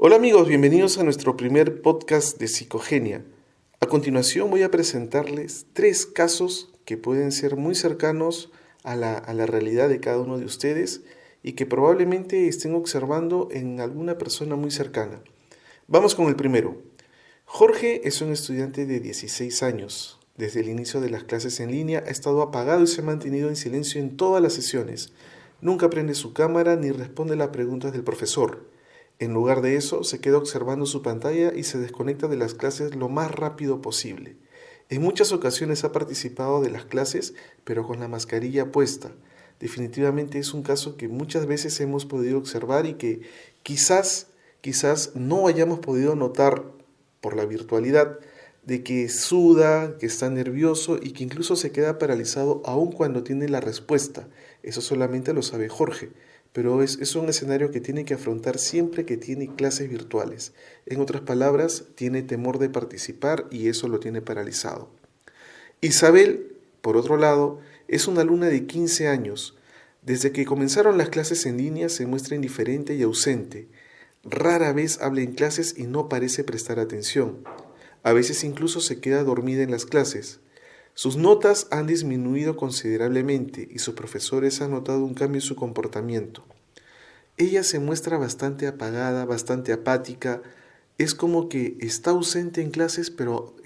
Hola amigos, bienvenidos a nuestro primer podcast de Psicogenia. A continuación voy a presentarles 3 casos que pueden ser muy cercanos a la realidad de cada uno de ustedes y que probablemente estén observando en alguna persona muy cercana. Vamos con el primero. Jorge es un estudiante de 16 años. Desde el inicio de las clases en línea ha estado apagado y se ha mantenido en silencio en todas las sesiones. Nunca prende su cámara ni responde las preguntas del profesor. En lugar de eso, se queda observando su pantalla y se desconecta de las clases lo más rápido posible. En muchas ocasiones ha participado de las clases, pero con la mascarilla puesta. Definitivamente es un caso que muchas veces hemos podido observar y que quizás no hayamos podido notar por la virtualidad, de que suda, que está nervioso y que incluso se queda paralizado aun cuando tiene la respuesta. Eso solamente lo sabe Jorge, pero es un escenario que tiene que afrontar siempre que tiene clases virtuales. En otras palabras, tiene temor de participar y eso lo tiene paralizado. Isabel, por otro lado, es una alumna de 15 años. Desde que comenzaron las clases en línea se muestra indiferente y ausente. Rara vez habla en clases y no parece prestar atención. A veces incluso se queda dormida en las clases. Sus notas han disminuido considerablemente y sus profesores han notado un cambio en su comportamiento. Ella se muestra bastante apagada, bastante apática. Es como que está ausente en clases, pero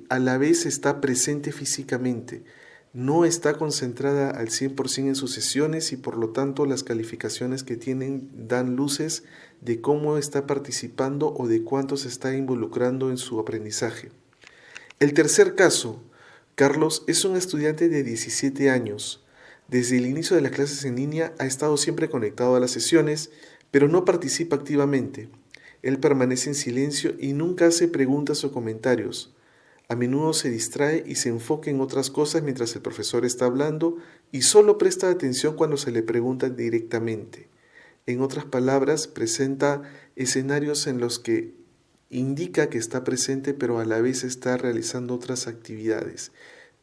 a la vez está presente físicamente. No está concentrada al 100% en sus sesiones y por lo tanto las calificaciones que tienen dan luces de cómo está participando o de cuánto se está involucrando en su aprendizaje. El tercer caso, Carlos es un estudiante de 17 años. Desde el inicio de las clases en línea ha estado siempre conectado a las sesiones, pero no participa activamente. Él permanece en silencio y nunca hace preguntas o comentarios. A menudo se distrae y se enfoca en otras cosas mientras el profesor está hablando y solo presta atención cuando se le pregunta directamente. En otras palabras, presenta escenarios en los que indica que está presente pero a la vez está realizando otras actividades,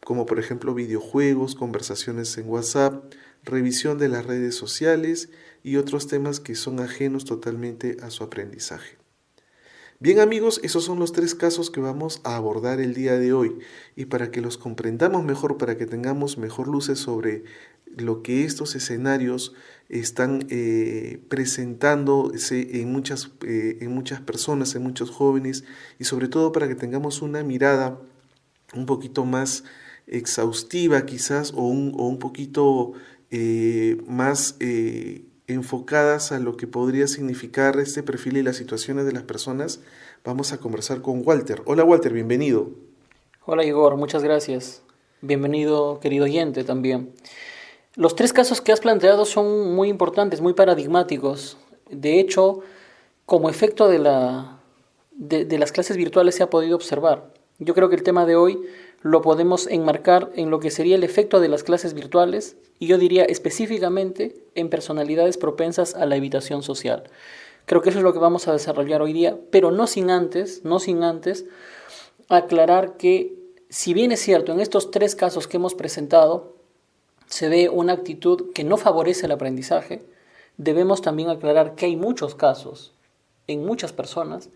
como por ejemplo videojuegos, conversaciones en WhatsApp, revisión de las redes sociales y otros temas que son ajenos totalmente a su aprendizaje. Bien amigos, esos son los 3 casos que vamos a abordar el día de hoy y para que los comprendamos mejor, para que tengamos mejor luces sobre lo que estos escenarios están presentándose en muchas personas, en muchos jóvenes y sobre todo para que tengamos una mirada un poquito más exhaustiva quizás o un poquito más enfocadas a lo que podría significar este perfil y las situaciones de las personas, vamos a conversar con Walter. Hola Walter, bienvenido. Hola Igor, muchas gracias. Bienvenido, querido oyente, también. Los 3 casos que has planteado son muy importantes, muy paradigmáticos. De hecho, como efecto de las clases virtuales se ha podido observar. Yo creo que el tema de hoy lo podemos enmarcar en lo que sería el efecto de las clases virtuales y yo diría específicamente en personalidades propensas a la evitación social. Creo que eso es lo que vamos a desarrollar hoy día, pero no sin antes aclarar que, si bien es cierto, en estos 3 casos que hemos presentado se ve una actitud que no favorece el aprendizaje, debemos también aclarar que hay muchos casos, en muchas personas,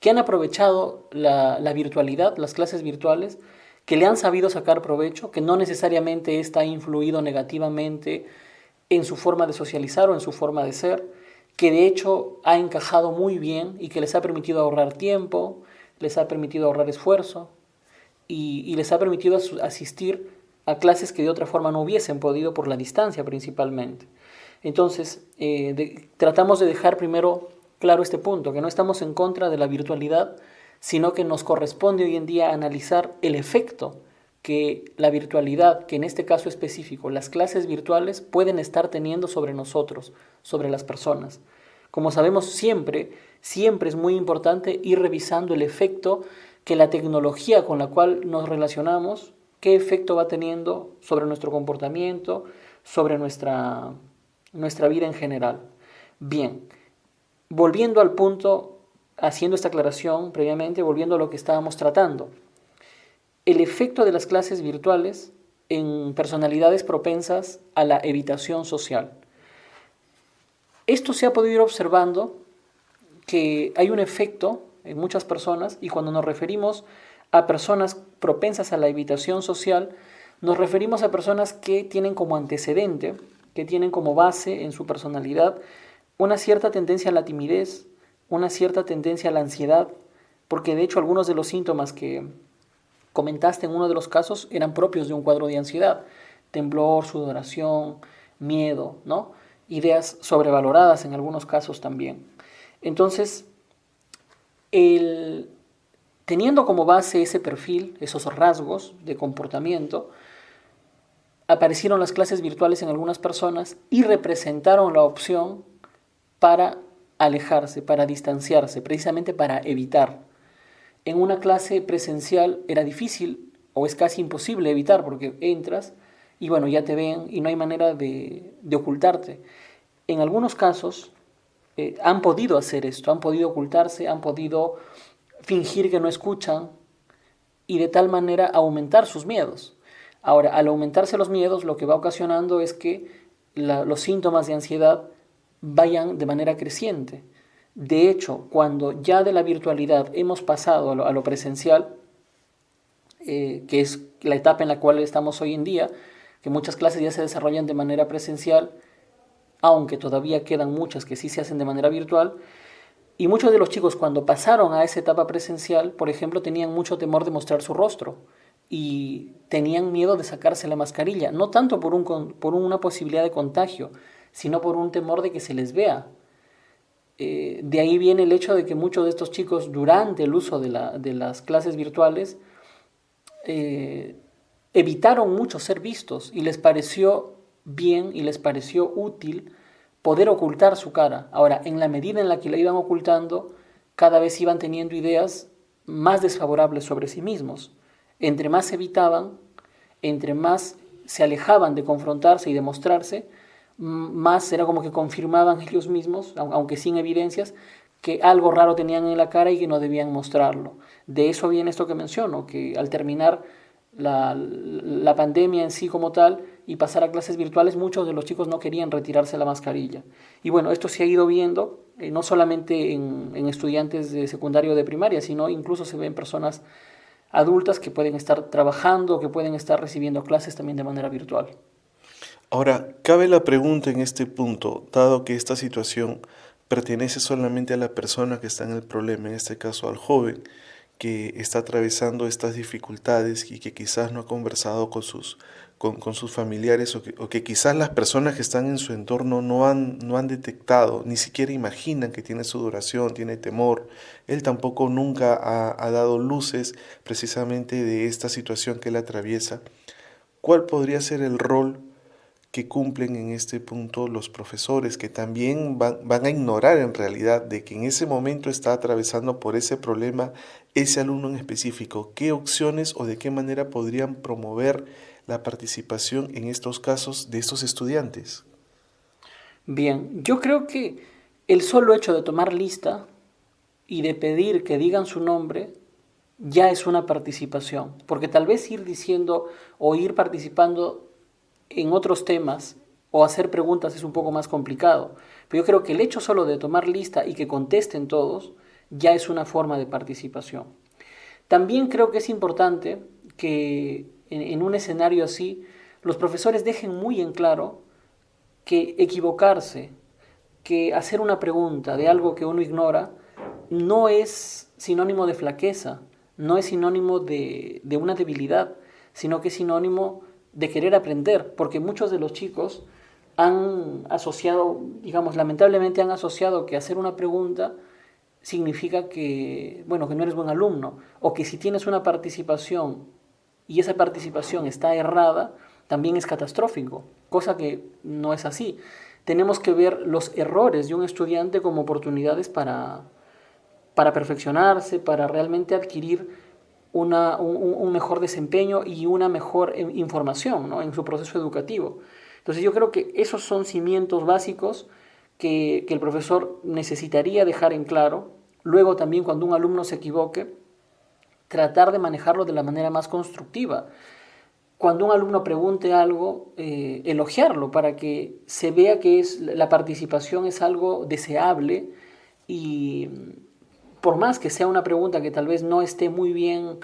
que han aprovechado la virtualidad, las clases virtuales, que le han sabido sacar provecho, que no necesariamente está influido negativamente en su forma de socializar o en su forma de ser, que de hecho ha encajado muy bien y que les ha permitido ahorrar tiempo, les ha permitido ahorrar esfuerzo y les ha permitido asistir a clases que de otra forma no hubiesen podido por la distancia principalmente. Entonces, tratamos de dejar primero claro este punto, que no estamos en contra de la virtualidad, sino que nos corresponde hoy en día analizar el efecto que la virtualidad, que en este caso específico, las clases virtuales pueden estar teniendo sobre nosotros, sobre las personas. Como sabemos, siempre es muy importante ir revisando el efecto que la tecnología con la cual nos relacionamos, qué efecto va teniendo sobre nuestro comportamiento, sobre nuestra vida en general. Bien, volviendo al punto, haciendo esta aclaración previamente, volviendo a lo que estábamos tratando. El efecto de las clases virtuales en personalidades propensas a la evitación social. Esto se ha podido ir observando que hay un efecto en muchas personas, y cuando nos referimos a personas propensas a la evitación social, nos referimos a personas que tienen como antecedente, que tienen como base en su personalidad una cierta tendencia a la timidez, una cierta tendencia a la ansiedad, porque de hecho algunos de los síntomas que comentaste en uno de los casos eran propios de un cuadro de ansiedad: temblor, sudoración, miedo, ¿no? Ideas sobrevaloradas en algunos casos también. Entonces, teniendo como base ese perfil, esos rasgos de comportamiento, aparecieron las clases virtuales en algunas personas y representaron la opción para alejarse, para distanciarse, precisamente para evitar. En una clase presencial era difícil o es casi imposible evitar, porque entras y bueno, ya te ven y no hay manera de ocultarte. En algunos casos han podido hacer esto, han podido ocultarse, han podido fingir que no escuchan y de tal manera aumentar sus miedos. Ahora, al aumentarse los miedos, lo que va ocasionando es que los síntomas de ansiedad vayan de manera creciente. De hecho, cuando ya de la virtualidad hemos pasado a lo presencial, que es la etapa en la cual estamos hoy en día, que muchas clases ya se desarrollan de manera presencial, aunque todavía quedan muchas que sí se hacen de manera virtual, y muchos de los chicos cuando pasaron a esa etapa presencial, por ejemplo, tenían mucho temor de mostrar su rostro y tenían miedo de sacarse la mascarilla, no tanto por una posibilidad de contagio, sino por un temor de que se les vea. De ahí viene el hecho de que muchos de estos chicos durante el uso de las clases virtuales evitaron mucho ser vistos y les pareció bien y les pareció útil poder ocultar su cara. Ahora, en la medida en la que la iban ocultando, cada vez iban teniendo ideas más desfavorables sobre sí mismos. Entre más evitaban, entre más se alejaban de confrontarse y de mostrarse, más era como que confirmaban ellos mismos, aunque sin evidencias, que algo raro tenían en la cara y que no debían mostrarlo. De eso viene esto que menciono, que al terminar la pandemia en sí como tal y pasar a clases virtuales, muchos de los chicos no querían retirarse la mascarilla. Y bueno, esto se ha ido viendo, no solamente en estudiantes de secundario o de primaria, sino incluso se ve en personas adultas que pueden estar trabajando, que pueden estar recibiendo clases también de manera virtual. Ahora, cabe la pregunta en este punto, dado que esta situación pertenece solamente a la persona que está en el problema, en este caso al joven, que está atravesando estas dificultades y que quizás no ha conversado con sus familiares o que quizás las personas que están en su entorno no han detectado, ni siquiera imaginan que tiene sudoración, tiene temor. Él tampoco nunca ha dado luces precisamente de esta situación que él atraviesa. ¿Cuál podría ser el rol que cumplen en este punto los profesores, que también van a ignorar en realidad de que en ese momento está atravesando por ese problema ese alumno en específico? ¿Qué opciones o de qué manera podrían promover la participación en estos casos de estos estudiantes? Bien, yo creo que el solo hecho de tomar lista y de pedir que digan su nombre ya es una participación, porque tal vez ir diciendo o ir participando en otros temas o hacer preguntas es un poco más complicado. Pero yo creo que el hecho solo de tomar lista y que contesten todos ya es una forma de participación. También creo que es importante que en un escenario así los profesores dejen muy en claro que equivocarse, que hacer una pregunta de algo que uno ignora, no es sinónimo de flaqueza, no es sinónimo de una debilidad, sino que es sinónimo de querer aprender, porque muchos de los chicos han asociado, digamos, lamentablemente han asociado que hacer una pregunta significa que, bueno, que no eres buen alumno, o que si tienes una participación y esa participación está errada, también es catastrófico, cosa que no es así. Tenemos que ver los errores de un estudiante como oportunidades para perfeccionarse, para realmente adquirir un mejor desempeño y una mejor información, ¿no?, en su proceso educativo. Entonces yo creo que esos son cimientos básicos que el profesor necesitaría dejar en claro. Luego también cuando un alumno se equivoque, tratar de manejarlo de la manera más constructiva. Cuando un alumno pregunte algo, elogiarlo para que se vea que la participación es algo deseable y por más que sea una pregunta que tal vez no esté muy bien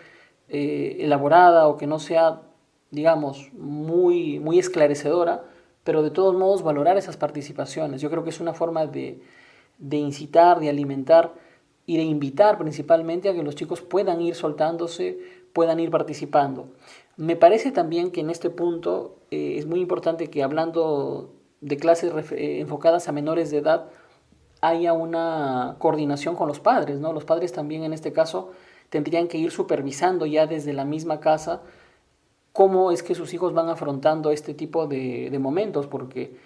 elaborada o que no sea, digamos, muy esclarecedora, pero de todos modos valorar esas participaciones. Yo creo que es una forma de incitar, de alimentar y de invitar principalmente a que los chicos puedan ir soltándose, puedan ir participando. Me parece también que en este punto es muy importante que hablando de clases enfocadas a menores de edad, haya una coordinación con los padres, ¿no? Los padres también en este caso tendrían que ir supervisando ya desde la misma casa cómo es que sus hijos van afrontando este tipo de momentos, porque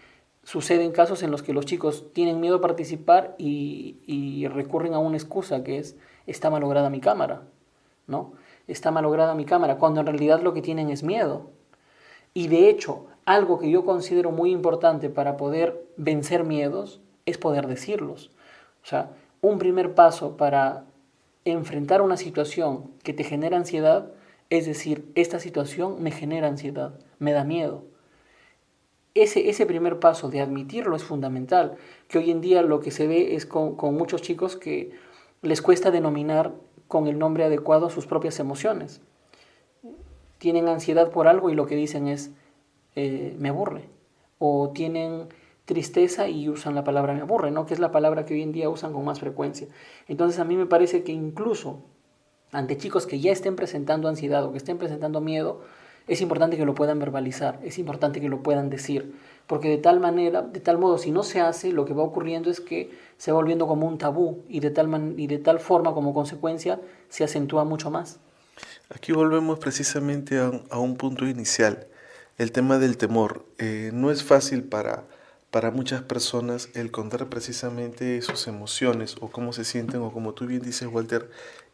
suceden casos en los que los chicos tienen miedo a participar y recurren a una excusa que es, está malograda mi cámara, ¿no? Está malograda mi cámara, cuando en realidad lo que tienen es miedo. Y de hecho, algo que yo considero muy importante para poder vencer miedos es poder decirlos. O sea, un primer paso para enfrentar una situación que te genera ansiedad es decir, esta situación me genera ansiedad, me da miedo. Ese primer paso de admitirlo es fundamental, que hoy en día lo que se ve es con muchos chicos que les cuesta denominar con el nombre adecuado sus propias emociones. Tienen ansiedad por algo y lo que dicen es me aburre. O tienen tristeza y usan la palabra me aburre, ¿no? Que es la palabra que hoy en día usan con más frecuencia. Entonces a mí me parece que incluso ante chicos que ya estén presentando ansiedad o que estén presentando miedo, es importante que lo puedan verbalizar, es importante que lo puedan decir, porque de tal manera, de tal modo, si no se hace, lo que va ocurriendo es que se va volviendo como un tabú y de tal forma, como consecuencia, se acentúa mucho más. Aquí volvemos precisamente a un punto inicial, el tema del temor. No es fácil para muchas personas el contar precisamente sus emociones o cómo se sienten o como tú bien dices, Walter,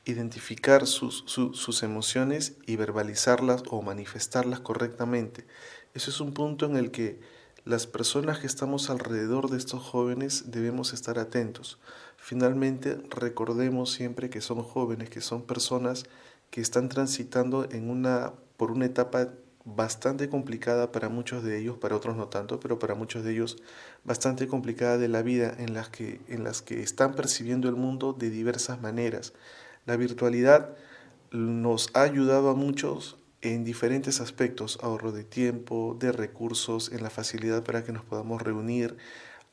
identificar sus emociones y verbalizarlas o manifestarlas correctamente. Eso es un punto en el que las personas que estamos alrededor de estos jóvenes debemos estar atentos. Finalmente, recordemos siempre que son jóvenes, que son personas que están transitando por una etapa bastante complicada para muchos de ellos, para otros no tanto, pero para muchos de ellos bastante complicada de la vida en las que están percibiendo el mundo de diversas maneras. La virtualidad nos ha ayudado a muchos en diferentes aspectos, ahorro de tiempo, de recursos, en la facilidad para que nos podamos reunir,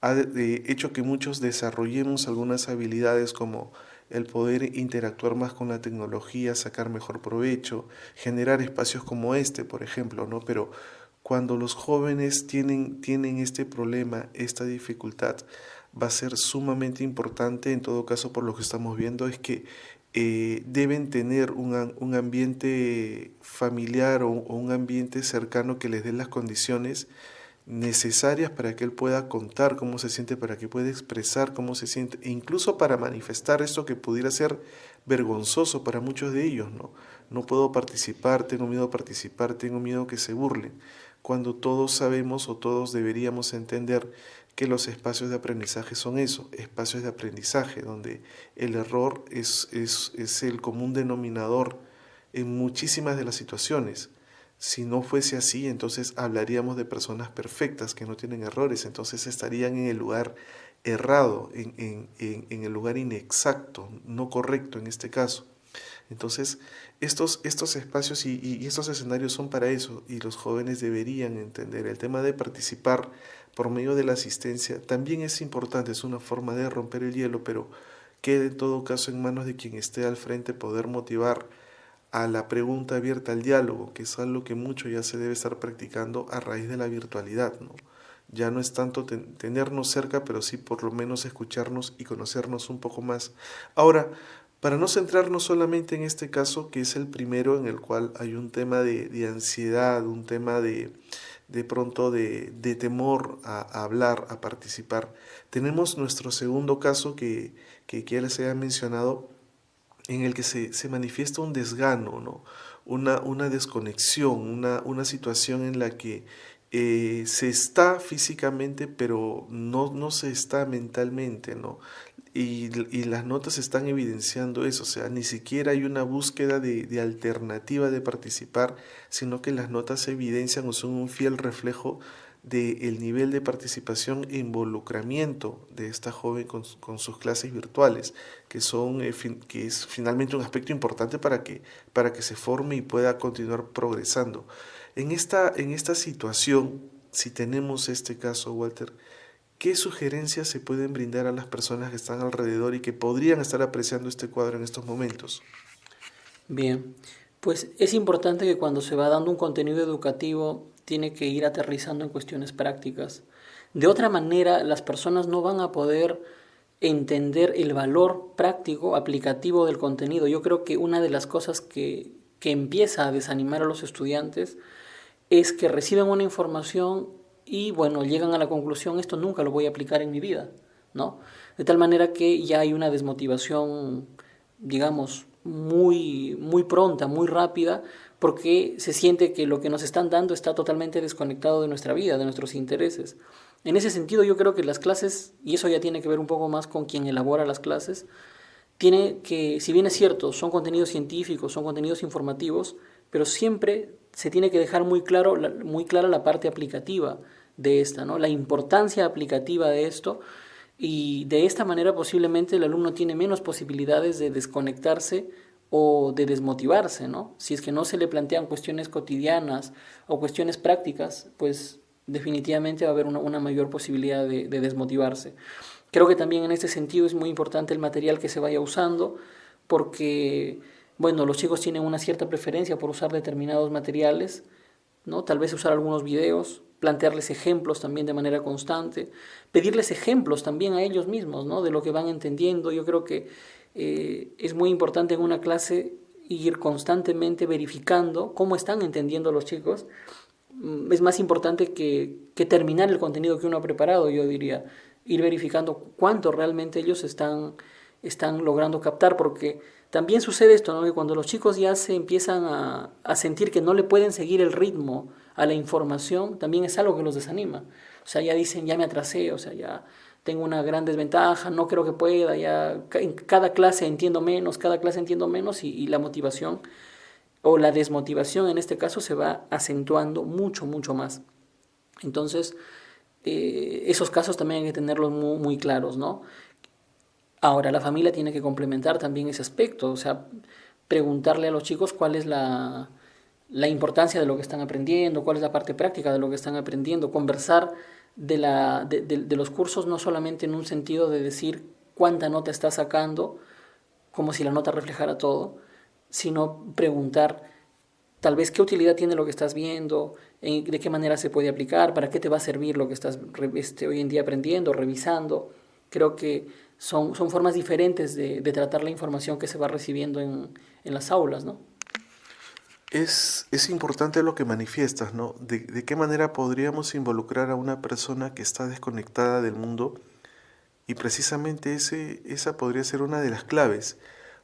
ha hecho que muchos desarrollemos algunas habilidades como el poder interactuar más con la tecnología, sacar mejor provecho, generar espacios como este, por ejemplo, ¿no? Pero cuando los jóvenes tienen este problema, esta dificultad, va a ser sumamente importante, en todo caso por lo que estamos viendo, es que deben tener un ambiente familiar o un ambiente cercano que les dé las condiciones necesarias para que él pueda contar cómo se siente, para que pueda expresar cómo se siente, e incluso para manifestar esto que pudiera ser vergonzoso para muchos de ellos, ¿no? No puedo participar, tengo miedo a participar, tengo miedo que se burlen, cuando todos sabemos o todos deberíamos entender que los espacios de aprendizaje son eso, espacios de aprendizaje, donde el error es el común denominador en muchísimas de las situaciones. Si no fuese así, entonces hablaríamos de personas perfectas que no tienen errores, entonces estarían en el lugar errado, en el lugar inexacto, no correcto en este caso. Entonces, estos espacios y estos escenarios son para eso y los jóvenes deberían entender. El tema de participar por medio de la asistencia también es importante, es una forma de romper el hielo, pero queda en todo caso en manos de quien esté al frente poder motivar a la pregunta abierta, al diálogo, que es algo que mucho ya se debe estar practicando a raíz de la virtualidad, ¿no? Ya no es tanto tenernos cerca, pero sí por lo menos escucharnos y conocernos un poco más. Ahora, para no centrarnos solamente en este caso, que es el primero en el cual hay un tema de ansiedad, un tema de pronto de temor a hablar, a participar, tenemos nuestro segundo caso que ya les había mencionado, en el que se manifiesta un desgano, ¿no? Una desconexión, una situación en la que se está físicamente, pero no se está mentalmente, ¿no? Y las notas están evidenciando eso, o sea, ni siquiera hay una búsqueda de alternativa de participar, sino que las notas evidencian o son un fiel reflejo del nivel de participación e involucramiento de esta joven con sus clases virtuales, que es finalmente un aspecto importante para que se forme y pueda continuar progresando. En esta situación, si tenemos este caso, Walter, ¿qué sugerencias se pueden brindar a las personas que están alrededor y que podrían estar apreciando este cuadro en estos momentos? Bien, pues es importante que cuando se va dando un contenido educativo tiene que ir aterrizando en cuestiones prácticas. De otra manera, las personas no van a poder entender el valor práctico, aplicativo del contenido. Yo creo que una de las cosas que empieza a desanimar a los estudiantes es que reciben una información y bueno, llegan a la conclusión, esto nunca lo voy a aplicar en mi vida, ¿no? De tal manera que ya hay una desmotivación, digamos, muy pronta, muy rápida, porque se siente que lo que nos están dando está totalmente desconectado de nuestra vida, de nuestros intereses. En ese sentido, yo creo que las clases, y eso ya tiene que ver un poco más con quien elabora las clases, tiene que, si bien es cierto, son contenidos científicos, son contenidos informativos, pero siempre se tiene que dejar muy clara la parte aplicativa de esta, ¿no? La importancia aplicativa de esto, y de esta manera posiblemente el alumno tiene menos posibilidades de desconectarse o de desmotivarse, ¿no? Si es que no se le plantean cuestiones cotidianas o cuestiones prácticas, pues definitivamente va a haber una mayor posibilidad de desmotivarse. Creo que también en este sentido es muy importante el material que se vaya usando, porque, bueno, los chicos tienen una cierta preferencia por usar determinados materiales, ¿no? Tal vez usar algunos videos, plantearles ejemplos también de manera constante, pedirles ejemplos también a ellos mismos, ¿no? De lo que van entendiendo. Yo creo que es muy importante en una clase ir constantemente verificando cómo están entendiendo los chicos. Es más importante que terminar el contenido que uno ha preparado, yo diría. Ir verificando cuánto realmente ellos están logrando captar, porque también sucede esto, ¿no? Que cuando los chicos ya se empiezan a sentir que no le pueden seguir el ritmo a la información, también es algo que los desanima. O sea, ya dicen, ya me atrasé, o sea, ya tengo una gran desventaja, no creo que pueda, ya en cada clase entiendo menos, y la motivación o la desmotivación en este caso se va acentuando mucho más. Entonces, esos casos también hay que tenerlos muy claros, ¿no? Ahora, la familia tiene que complementar también ese aspecto, o sea, preguntarle a los chicos cuál es la importancia de lo que están aprendiendo, cuál es la parte práctica de lo que están aprendiendo, conversar de los cursos no solamente en un sentido de decir cuánta nota está sacando, como si la nota reflejara todo, sino preguntar tal vez qué utilidad tiene lo que estás viendo, de qué manera se puede aplicar, para qué te va a servir lo que estás hoy en día aprendiendo, revisando. Creo que son formas diferentes de tratar la información que se va recibiendo en las aulas, ¿no? Es importante lo que manifiestas, ¿no? De qué manera podríamos involucrar a una persona que está desconectada del mundo, y precisamente esa podría ser una de las claves,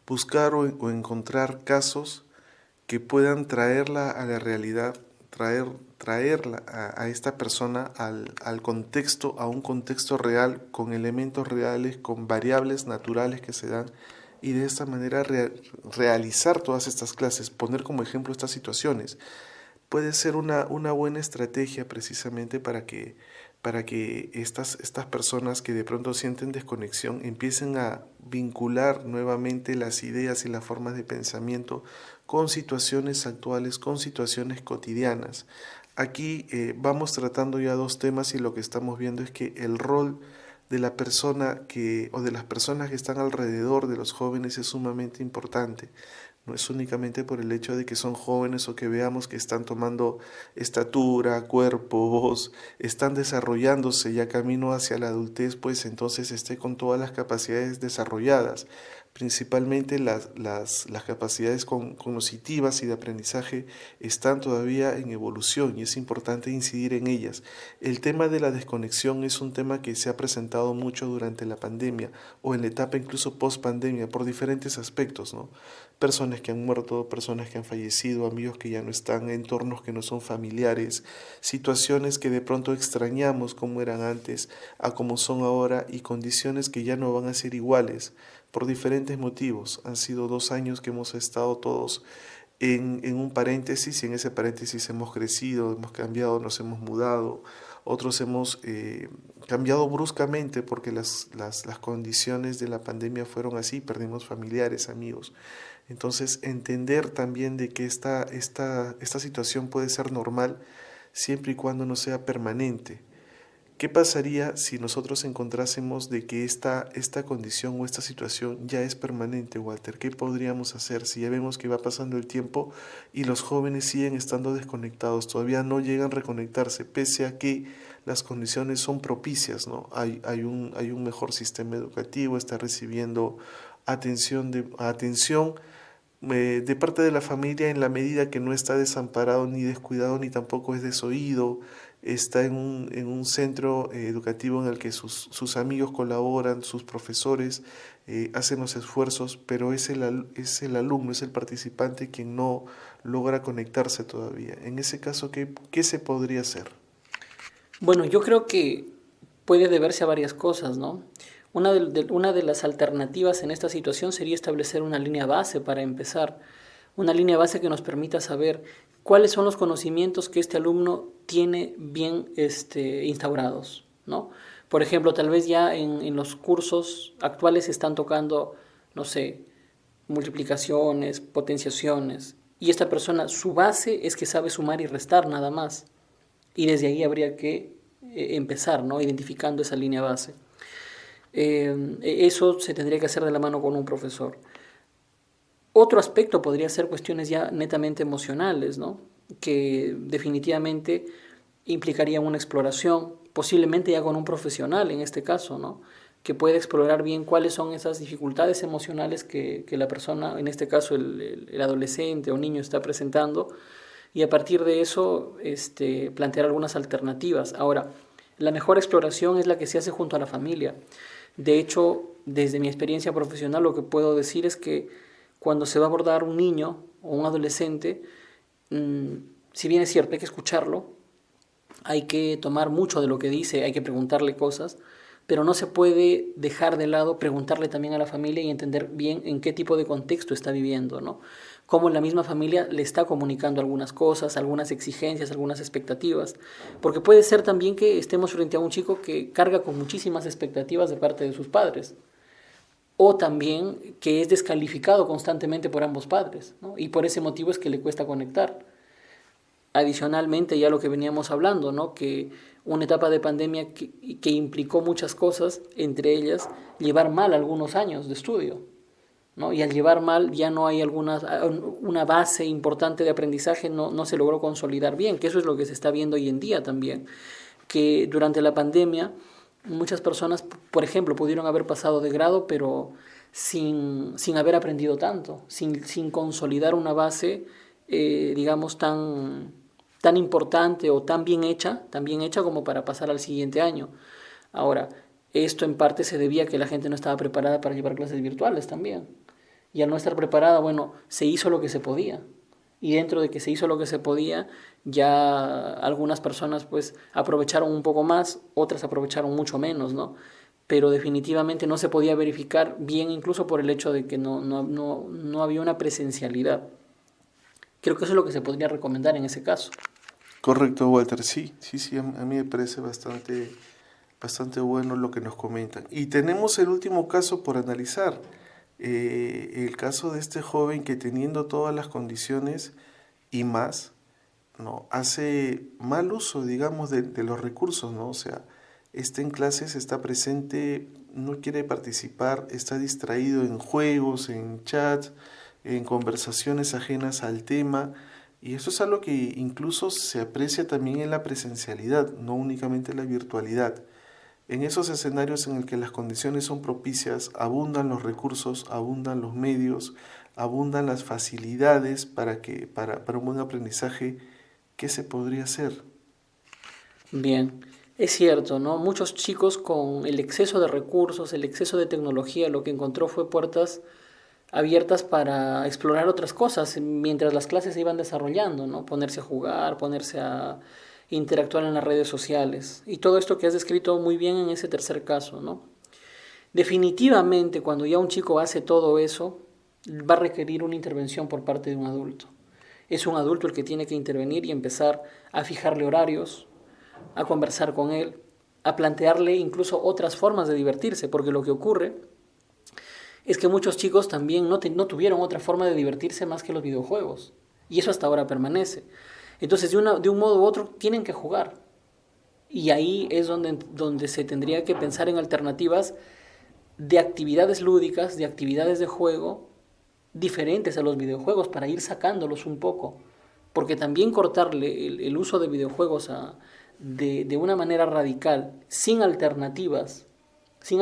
buscar o encontrar casos que puedan traerla a la realidad, traerla a esta persona al contexto, a un contexto real, con elementos reales, con variables naturales que se dan, y de esta manera realizar todas estas clases, poner como ejemplo estas situaciones. Puede ser una buena estrategia precisamente para que estas personas que de pronto sienten desconexión empiecen a vincular nuevamente las ideas y las formas de pensamiento con situaciones actuales, con situaciones cotidianas. Aquí vamos tratando ya dos temas, y lo que estamos viendo es que el rol de la persona o de las personas que están alrededor de los jóvenes es sumamente importante. No es únicamente por el hecho de que son jóvenes o que veamos que están tomando estatura, cuerpo, voz, están desarrollándose ya camino hacia la adultez, pues entonces esté con todas las capacidades desarrolladas. Principalmente las capacidades cognitivas y de aprendizaje están todavía en evolución, y es importante incidir en ellas. El tema de la desconexión es un tema que se ha presentado mucho durante la pandemia, o en la etapa incluso post pandemia, por diferentes aspectos, ¿no? Personas que han muerto, personas que han fallecido, amigos que ya no están, entornos que no son familiares, situaciones que de pronto extrañamos como eran antes a como son ahora, y condiciones que ya no van a ser iguales por diferentes motivos. Han sido 2 años que hemos estado todos en un paréntesis, y en ese paréntesis hemos crecido, hemos cambiado, nos hemos mudado, otros hemos cambiado bruscamente porque las condiciones de la pandemia fueron así, perdimos familiares, amigos. Entonces, entender también de que esta situación puede ser normal siempre y cuando no sea permanente. ¿Qué pasaría si nosotros encontrásemos de que esta condición o esta situación ya es permanente, Walter? ¿Qué podríamos hacer si ya vemos que va pasando el tiempo y los jóvenes siguen estando desconectados, todavía no llegan a reconectarse, pese a que las condiciones son propicias, ¿no? Hay un mejor sistema educativo, está recibiendo atención de parte de la familia en la medida que no está desamparado ni descuidado ni tampoco es desoído, está en un centro educativo en el que sus amigos colaboran, sus profesores hacen los esfuerzos, pero es el alumno, es el participante quien no logra conectarse todavía. En ese caso, ¿qué se podría hacer? Bueno, yo creo que puede deberse a varias cosas, ¿no? Una de las alternativas en esta situación sería establecer una línea base para empezar, una línea base que nos permita saber cuáles son los conocimientos que este alumno tiene bien instaurados, ¿no? Por ejemplo, tal vez ya en los cursos actuales se están tocando, no sé, multiplicaciones, potenciaciones, y esta persona, su base es que sabe sumar y restar nada más, y desde ahí habría que empezar, ¿no? Identificando esa línea base. Eso se tendría que hacer de la mano con un profesor. Otro aspecto podría ser cuestiones ya netamente emocionales, ¿no? Que definitivamente implicaría una exploración, posiblemente ya con un profesional en este caso, ¿no? Que puede explorar bien cuáles son esas dificultades emocionales que la persona, en este caso el adolescente o niño, está presentando, y a partir de eso plantear algunas alternativas. Ahora, la mejor exploración es la que se hace junto a la familia. De hecho, desde mi experiencia profesional, lo que puedo decir es que cuando se va a abordar un niño o un adolescente, si bien es cierto, hay que escucharlo, hay que tomar mucho de lo que dice, hay que preguntarle cosas, pero no se puede dejar de lado preguntarle también a la familia y entender bien en qué tipo de contexto está viviendo, ¿no? Cómo la misma familia le está comunicando algunas cosas, algunas exigencias, algunas expectativas, porque puede ser también que estemos frente a un chico que carga con muchísimas expectativas de parte de sus padres, o también que es descalificado constantemente por ambos padres, ¿no? Y por ese motivo es que le cuesta conectar. Adicionalmente, ya lo que veníamos hablando, ¿no? Que una etapa de pandemia que implicó muchas cosas, entre ellas llevar mal algunos años de estudio, ¿no? Y al llevar mal ya no hay una base importante de aprendizaje, no se logró consolidar bien, que eso es lo que se está viendo hoy en día también, que durante la pandemia muchas personas, por ejemplo, pudieron haber pasado de grado, pero sin haber aprendido tanto, sin consolidar una base, digamos, tan importante o tan bien hecha como para pasar al siguiente año. Ahora, esto en parte se debía a que la gente no estaba preparada para llevar clases virtuales también. Y al no estar preparada, bueno, se hizo lo que se podía. Y dentro de que se hizo lo que se podía, ya algunas personas pues aprovecharon un poco más, otras aprovecharon mucho menos, ¿no? Pero definitivamente no se podía verificar bien, incluso por el hecho de que no había una presencialidad. Creo que eso es lo que se podría recomendar en ese caso. Correcto, Walter. Sí, a mí me parece bastante bueno lo que nos comentan. Y tenemos el último caso por analizar. El caso de este joven que teniendo todas las condiciones y más, ¿no? Hace mal uso, digamos, de los recursos, ¿no? O sea, está en clases, está presente, no quiere participar, está distraído en juegos, en chats, en conversaciones ajenas al tema, y eso es algo que incluso se aprecia también en la presencialidad, no únicamente en la virtualidad. En esos escenarios en el que las condiciones son propicias, abundan los recursos, abundan los medios, abundan las facilidades para un buen aprendizaje. ¿Qué se podría hacer? Bien, es cierto, ¿no? Muchos chicos con el exceso de recursos, el exceso de tecnología, lo que encontró fue puertas abiertas para explorar otras cosas mientras las clases se iban desarrollando, ¿no? Ponerse a jugar, ponerse a interactuar en las redes sociales. Y todo esto que has descrito muy bien en ese tercer caso, ¿no? Definitivamente, cuando ya un chico hace todo eso, va a requerir una intervención por parte de un adulto. Es un adulto el que tiene que intervenir y empezar a fijarle horarios, a conversar con él, a plantearle incluso otras formas de divertirse, porque lo que ocurre es que muchos chicos también no tuvieron otra forma de divertirse más que los videojuegos, y eso hasta ahora permanece. Entonces, de un modo u otro, tienen que jugar, y ahí es donde se tendría que pensar en alternativas de actividades lúdicas, de actividades de juego, diferentes a los videojuegos, para ir sacándolos un poco, porque también cortarle el uso de videojuegos de una manera radical, sin alternativas, sin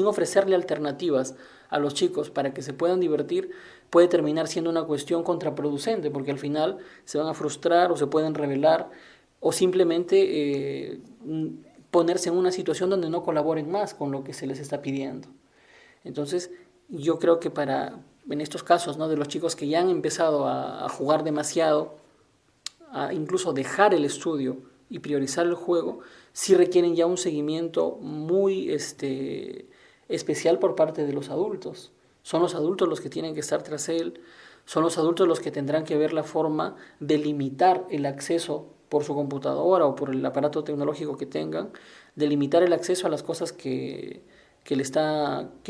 ofrecerle alternativas a los chicos para que se puedan divertir, puede terminar siendo una cuestión contraproducente, porque al final se van a frustrar o se pueden rebelar o simplemente ponerse en una situación donde no colaboren más con lo que se les está pidiendo. Entonces, yo creo que en estos casos, ¿no?, de los chicos que ya han empezado a jugar demasiado, a incluso dejar el estudio y priorizar el juego, sí requieren ya un seguimiento muy especial por parte de los adultos. Son los adultos los que tienen que estar tras él, son los adultos los que tendrán que ver la forma de limitar el acceso por su computadora o por el aparato tecnológico que tengan, de limitar el acceso a las cosas que en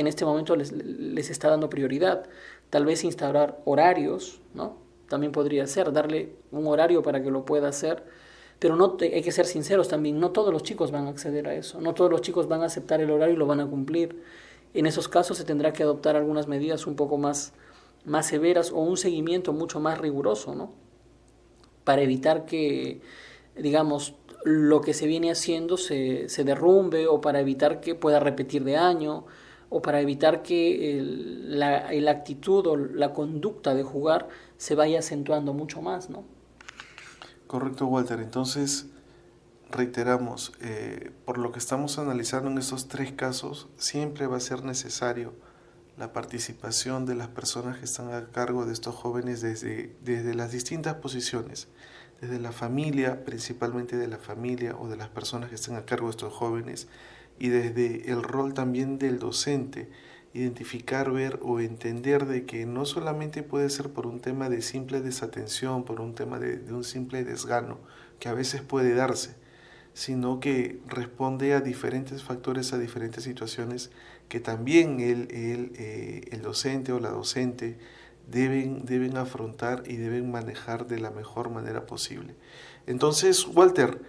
este momento les está dando prioridad. Tal vez instaurar horarios, ¿no? También podría ser, darle un horario para que lo pueda hacer, pero hay que ser sinceros también, no todos los chicos van a acceder a eso, no todos los chicos van a aceptar el horario y lo van a cumplir. En esos casos se tendrá que adoptar algunas medidas un poco más severas o un seguimiento mucho más riguroso, ¿no?, para evitar que, digamos, lo que se viene haciendo se derrumbe, o para evitar que pueda repetir de año, o para evitar que la actitud o la conducta de jugar se vaya acentuando mucho más, ¿no? Correcto, Walter. Entonces, reiteramos, por lo que estamos analizando en estos 3 casos, siempre va a ser necesario la participación de las personas que están a cargo de estos jóvenes desde las distintas posiciones, desde la familia, principalmente de la familia o de las personas que están a cargo de estos jóvenes, y desde el rol también del docente, identificar, ver o entender de que no solamente puede ser por un tema de simple desatención, por un tema de un simple desgano, que a veces puede darse, sino que responde a diferentes factores, a diferentes situaciones que también el docente o la docente deben afrontar y deben manejar de la mejor manera posible. Entonces, Walter,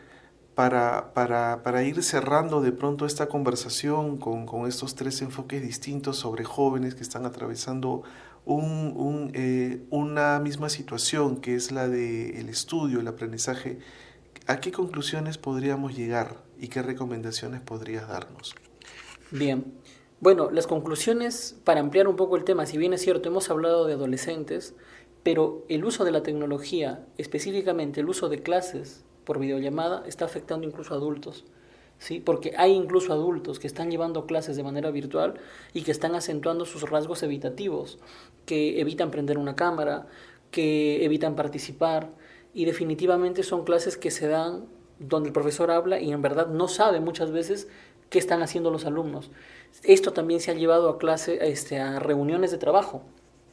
para ir cerrando de pronto esta conversación con estos 3 enfoques distintos sobre jóvenes que están atravesando una misma situación, que es la del estudio, el aprendizaje, ¿a qué conclusiones podríamos llegar y qué recomendaciones podrías darnos? Bien, bueno, las conclusiones, para ampliar un poco el tema, si bien es cierto, hemos hablado de adolescentes, pero el uso de la tecnología, específicamente el uso de clases por videollamada, está afectando incluso a adultos, ¿sí? Porque hay incluso adultos que están llevando clases de manera virtual y que están acentuando sus rasgos evitativos, que evitan prender una cámara, que evitan participar, y definitivamente son clases que se dan donde el profesor habla y en verdad no sabe muchas veces qué están haciendo los alumnos. Esto también se ha llevado a reuniones de trabajo,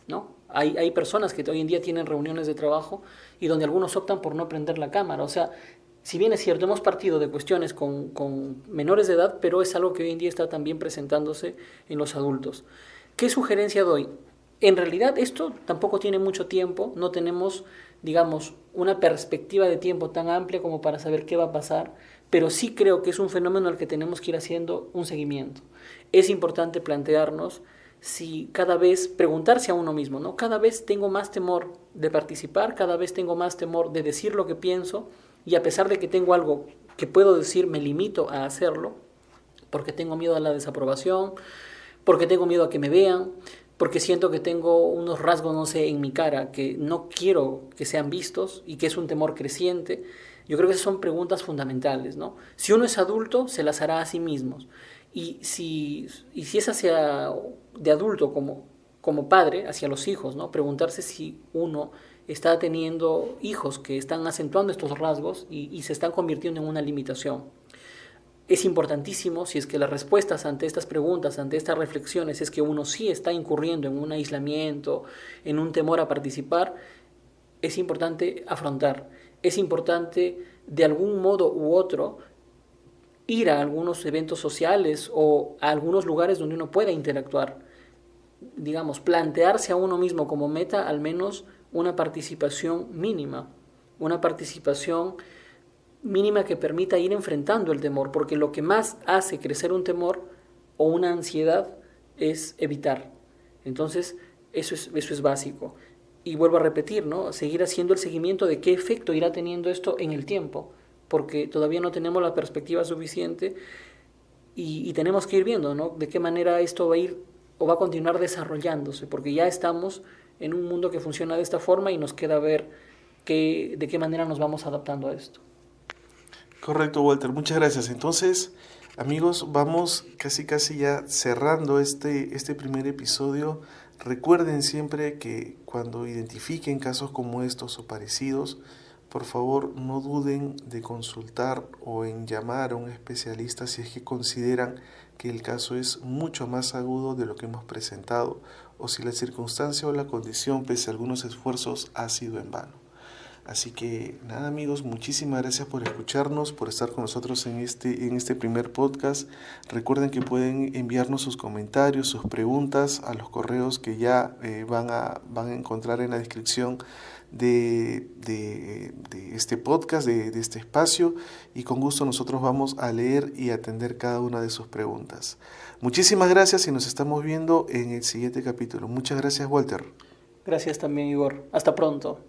¿no? Hay personas que hoy en día tienen reuniones de trabajo y donde algunos optan por no prender la cámara. O sea, si bien es cierto, hemos partido de cuestiones con menores de edad, pero es algo que hoy en día está también presentándose en los adultos. ¿Qué sugerencia doy? En realidad esto tampoco tiene mucho tiempo, no tenemos, digamos, una perspectiva de tiempo tan amplia como para saber qué va a pasar, pero sí creo que es un fenómeno al que tenemos que ir haciendo un seguimiento. Es importante plantearnos si cada vez, preguntarse a uno mismo, ¿no? Cada vez tengo más temor de participar, cada vez tengo más temor de decir lo que pienso, y a pesar de que tengo algo que puedo decir, me limito a hacerlo, porque tengo miedo a la desaprobación, porque tengo miedo a que me vean, porque siento que tengo unos rasgos, no sé, en mi cara que no quiero que sean vistos y que es un temor creciente. Yo creo que esas son preguntas fundamentales, ¿no? Si uno es adulto, se las hará a sí mismo. Y si es hacia de adulto como padre, hacia los hijos, ¿no? Preguntarse si uno está teniendo hijos que están acentuando estos rasgos y se están convirtiendo en una limitación. Es importantísimo, si es que las respuestas ante estas preguntas, ante estas reflexiones, es que uno sí está incurriendo en un aislamiento, en un temor a participar, es importante afrontar. es importante de algún modo u otro ir a algunos eventos sociales o a algunos lugares donde uno pueda interactuar. Digamos, plantearse a uno mismo como meta al menos una participación mínima, una participación mínima que permita ir enfrentando el temor, porque lo que más hace crecer un temor o una ansiedad es evitar. Entonces, eso es básico. Y vuelvo a repetir, ¿no? Seguir haciendo el seguimiento de qué efecto irá teniendo esto en el tiempo, porque todavía no tenemos la perspectiva suficiente y tenemos que ir viendo, ¿no? De qué manera esto va a ir o va a continuar desarrollándose, porque ya estamos en un mundo que funciona de esta forma y nos queda ver de qué manera nos vamos adaptando a esto. Correcto, Walter, muchas gracias. Entonces, amigos, vamos casi ya cerrando este primer episodio. Recuerden siempre que cuando identifiquen casos como estos o parecidos, por favor no duden de consultar o en llamar a un especialista si es que consideran que el caso es mucho más agudo de lo que hemos presentado o si la circunstancia o la condición, pese a algunos esfuerzos, ha sido en vano. Así que nada, amigos, muchísimas gracias por escucharnos, por estar con nosotros en este primer podcast. Recuerden que pueden enviarnos sus comentarios, sus preguntas a los correos que ya van a encontrar en la descripción de este podcast, de este espacio, y con gusto nosotros vamos a leer y atender cada una de sus preguntas. Muchísimas gracias y nos estamos viendo en el siguiente capítulo. Muchas gracias, Walter. Gracias también, Igor. Hasta pronto.